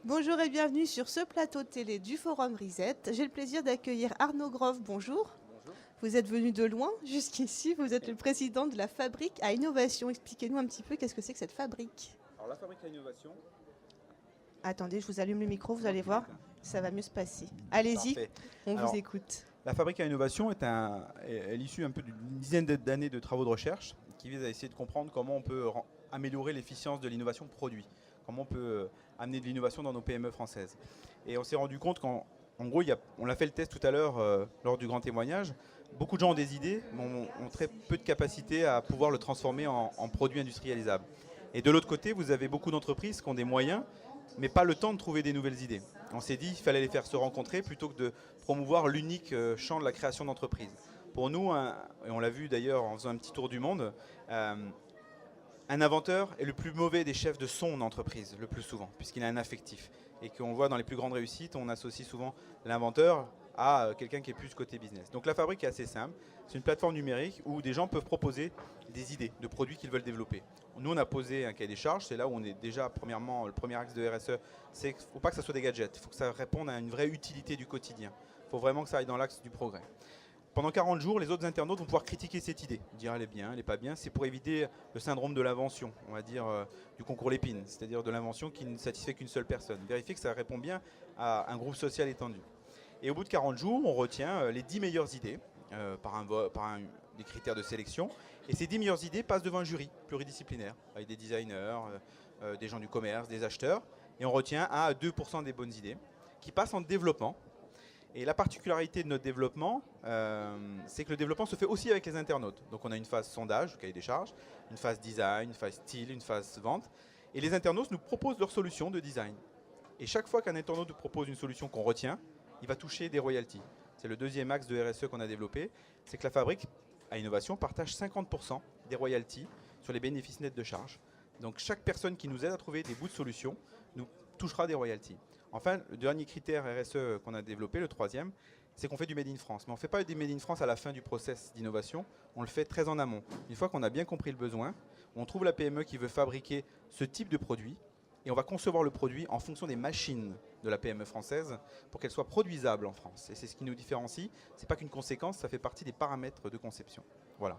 Bonjour et bienvenue sur ce plateau de télé du Forum Reset. J'ai le plaisir d'accueillir Arnaud Grove. Bonjour. Bonjour. Vous êtes venu de loin jusqu'ici. Vous êtes le président de la Fabrique à Innovation. Expliquez-nous un petit peu qu'est-ce que c'est que cette fabrique. Alors la fabrique à innovation. Attendez, je vous allume le micro, vous allez voir. Ça va mieux se passer. Allez-y, Parfait. on Alors, vous écoute. La fabrique à innovation est l'issue un peu d'une dizaine d'années de travaux de recherche qui visent à essayer de comprendre comment on peut améliorer l'efficience de l'innovation produit, comment on peut amener de l'innovation dans nos PME françaises. Et on s'est rendu compte qu'en gros, on l'a fait le test tout à l'heure lors du grand témoignage, beaucoup de gens ont des idées, mais ont très peu de capacité à pouvoir le transformer en produits industrialisables. Et de l'autre côté, vous avez beaucoup d'entreprises qui ont des moyens, mais pas le temps de trouver des nouvelles idées. On s'est dit qu'il fallait les faire se rencontrer plutôt que de promouvoir l'unique champ de la création d'entreprise. Pour nous, et on l'a vu d'ailleurs en faisant un petit tour du monde, un inventeur est le plus mauvais des chefs de son entreprise, le plus souvent, puisqu'il a un affectif. Et qu'on voit dans les plus grandes réussites, on associe souvent l'inventeur à quelqu'un qui est plus côté business. Donc la fabrique est assez simple. C'est une plateforme numérique où des gens peuvent proposer des idées de produits qu'ils veulent développer. Nous, on a posé un cahier des charges. C'est là où on est déjà, premièrement, le premier axe de RSE, c'est qu'il ne faut pas que ça soit des gadgets. Il faut que ça réponde à une vraie utilité du quotidien. Il faut vraiment que ça aille dans l'axe du progrès. Pendant 40 jours, les autres internautes vont pouvoir critiquer cette idée. Dire elle est bien, elle n'est pas bien. C'est pour éviter le syndrome de l'invention, on va dire, du concours Lépine, c'est-à-dire de l'invention qui ne satisfait qu'une seule personne. Vérifier que ça répond bien à un groupe social étendu. Et au bout de 40 jours, on retient les 10 meilleures idées des critères de sélection. Et ces 10 meilleures idées passent devant un jury pluridisciplinaire, avec des designers, des gens du commerce, des acheteurs. Et on retient 1 à 2% des bonnes idées qui passent en développement. Et la particularité de notre développement, c'est que le développement se fait aussi avec les internautes. Donc on a une phase sondage, cahier des charges, une phase design, une phase style, une phase vente. Et les internautes nous proposent leur solution de design. Et chaque fois qu'un internaute nous propose une solution qu'on retient, il va toucher des royalties. C'est le deuxième axe de RSE qu'on a développé. C'est que la fabrique à innovation partage 50% des royalties sur les bénéfices nets de charge. Donc chaque personne qui nous aide à trouver des bouts de solution nous touchera des royalties. Enfin, le dernier critère RSE qu'on a développé, le troisième, c'est qu'on fait du Made in France. Mais on ne fait pas du Made in France à la fin du process d'innovation, on le fait très en amont. Une fois qu'on a bien compris le besoin, on trouve la PME qui veut fabriquer ce type de produit et on va concevoir le produit en fonction des machines de la PME française pour qu'elle soit produisable en France. Et c'est ce qui nous différencie. Ce n'est pas qu'une conséquence, ça fait partie des paramètres de conception. Voilà.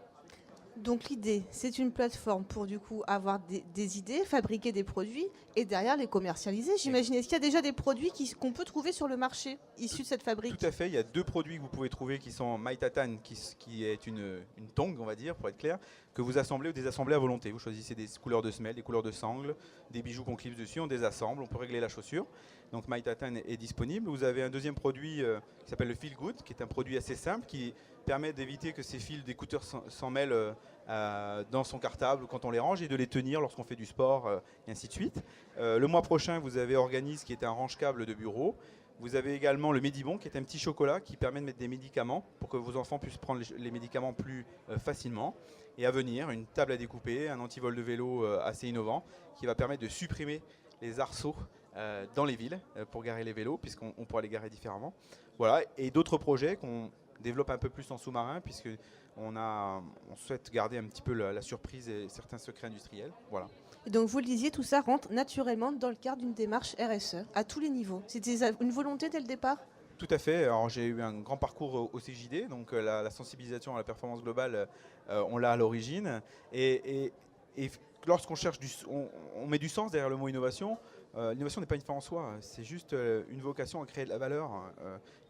Donc l'idée, c'est une plateforme pour du coup avoir des idées, fabriquer des produits et derrière les commercialiser. J'imagine, est-ce qu'il y a déjà des produits qu'on peut trouver sur le marché issus de cette fabrique? Tout à fait, il y a 2 produits que vous pouvez trouver qui sont Maitatan, qui est une tongue, on va dire, pour être clair, que vous assemblez ou désassemblez à volonté. Vous choisissez des couleurs de semelle, des couleurs de sangle, des bijoux qu'on clipse dessus, on désassemble, on peut régler la chaussure. Donc Maitatan est disponible. Vous avez un deuxième produit qui s'appelle le Feel Good, qui est un produit assez simple, qui permet d'éviter que ces fils d'écouteurs s'en mêlent dans son cartable quand on les range et de les tenir lorsqu'on fait du sport et ainsi de suite. Le mois prochain, vous avez Organis qui est un range-câble de bureau. Vous avez également le Medibon qui est un petit chocolat qui permet de mettre des médicaments pour que vos enfants puissent prendre les médicaments plus facilement. Et à venir, une table à découper, un antivol de vélo assez innovant qui va permettre de supprimer les arceaux dans les villes pour garer les vélos puisqu'on pourra les garer différemment. Voilà. Et d'autres projets qu'on développe un peu plus en sous-marin puisque on souhaite garder un petit peu la surprise et certains secrets industriels. Voilà. Et donc vous le disiez, tout ça rentre naturellement dans le cadre d'une démarche RSE à tous les niveaux. C'était une volonté dès le départ? Tout à fait. Alors j'ai eu un grand parcours au CJD, donc la sensibilisation à la performance globale, on l'a à l'origine. Et lorsqu'on cherche on met du sens derrière le mot innovation. L'innovation n'est pas une fin en soi, c'est juste une vocation à créer de la valeur.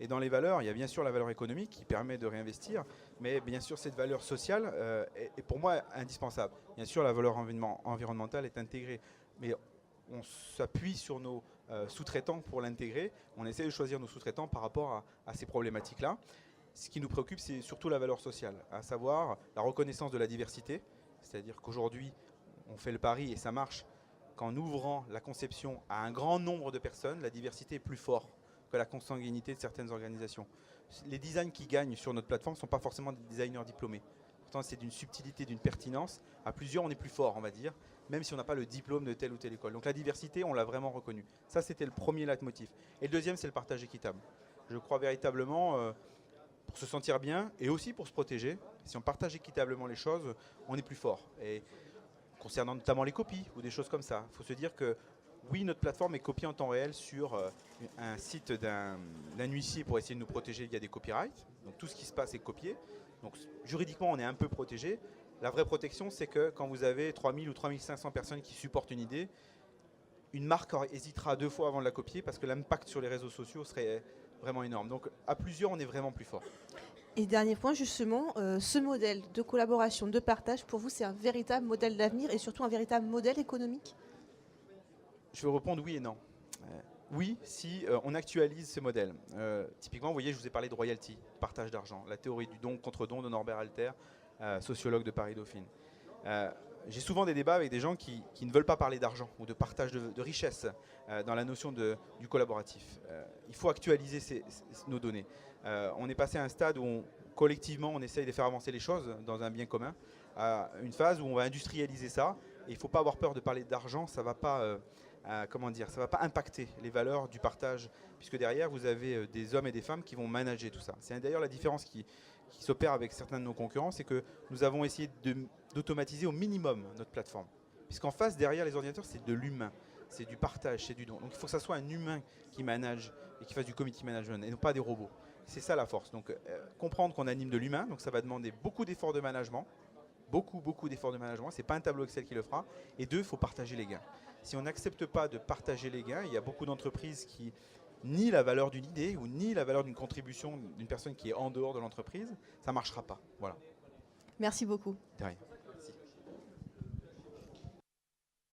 Et dans les valeurs, il y a bien sûr la valeur économique qui permet de réinvestir, mais bien sûr cette valeur sociale est pour moi indispensable. Bien sûr la valeur environnementale est intégrée, mais on s'appuie sur nos sous-traitants pour l'intégrer. On essaie de choisir nos sous-traitants par rapport à ces problématiques-là. Ce qui nous préoccupe, c'est surtout la valeur sociale, à savoir la reconnaissance de la diversité. C'est-à-dire qu'aujourd'hui, on fait le pari, et ça marche, qu'en ouvrant la conception à un grand nombre de personnes, la diversité est plus forte que la consanguinité de certaines organisations. Les designs qui gagnent sur notre plateforme ne sont pas forcément des designers diplômés. Pourtant, c'est d'une subtilité, d'une pertinence. À plusieurs, on est plus fort, on va dire, même si on n'a pas le diplôme de telle ou telle école. Donc la diversité, on l'a vraiment reconnue. Ça, c'était le premier leitmotiv. Et le deuxième, c'est le partage équitable. Je crois véritablement, pour se sentir bien et aussi pour se protéger, si on partage équitablement les choses, on est plus fort. Et concernant notamment les copies ou des choses comme ça, il faut se dire que Oui, notre plateforme est copiée en temps réel sur un site d'un huissier pour essayer de nous protéger via des copyrights. Donc tout ce qui se passe est copié. Donc juridiquement, on est un peu protégé. La vraie protection, c'est que quand vous avez 3000 ou 3500 personnes qui supportent une idée, une marque hésitera 2 fois avant de la copier parce que l'impact sur les réseaux sociaux serait vraiment énorme. Donc à plusieurs, on est vraiment plus fort. Et dernier point, justement, ce modèle de collaboration, de partage, pour vous, c'est un véritable modèle d'avenir et surtout un véritable modèle économique? Je vais répondre oui et non. Oui, si on actualise ce modèle. Typiquement, vous voyez, je vous ai parlé de royalty, partage d'argent, la théorie du don contre don de Norbert Alter, sociologue de Paris-Dauphine. J'ai souvent des débats avec des gens qui ne veulent pas parler d'argent ou de partage de richesse dans la notion du collaboratif. Il faut actualiser nos données. On est passé à un stade où collectivement on essaye de faire avancer les choses dans un bien commun, à une phase où on va industrialiser ça. Et il ne faut pas avoir peur de parler d'argent, ça ne va pas, ça va pas impacter les valeurs du partage, puisque derrière vous avez des hommes et des femmes qui vont manager tout ça. C'est d'ailleurs la différence qui s'opère avec certains de nos concurrents, c'est que nous avons essayé d'automatiser au minimum notre plateforme. Puisqu'en face, derrière les ordinateurs, c'est de l'humain, c'est du partage, c'est du don. Donc il faut que ça soit un humain qui manage et qui fasse du community management et non pas des robots. C'est ça la force. Donc comprendre qu'on anime de l'humain, donc ça va demander beaucoup d'efforts de management, beaucoup d'efforts de management. C'est pas un tableau Excel qui le fera. Et 2, il faut partager les gains. Si on n'accepte pas de partager les gains, il y a beaucoup d'entreprises qui nient la valeur d'une idée ou nient la valeur d'une contribution d'une personne qui est en dehors de l'entreprise, ça ne marchera pas. Voilà. Merci beaucoup. De rien.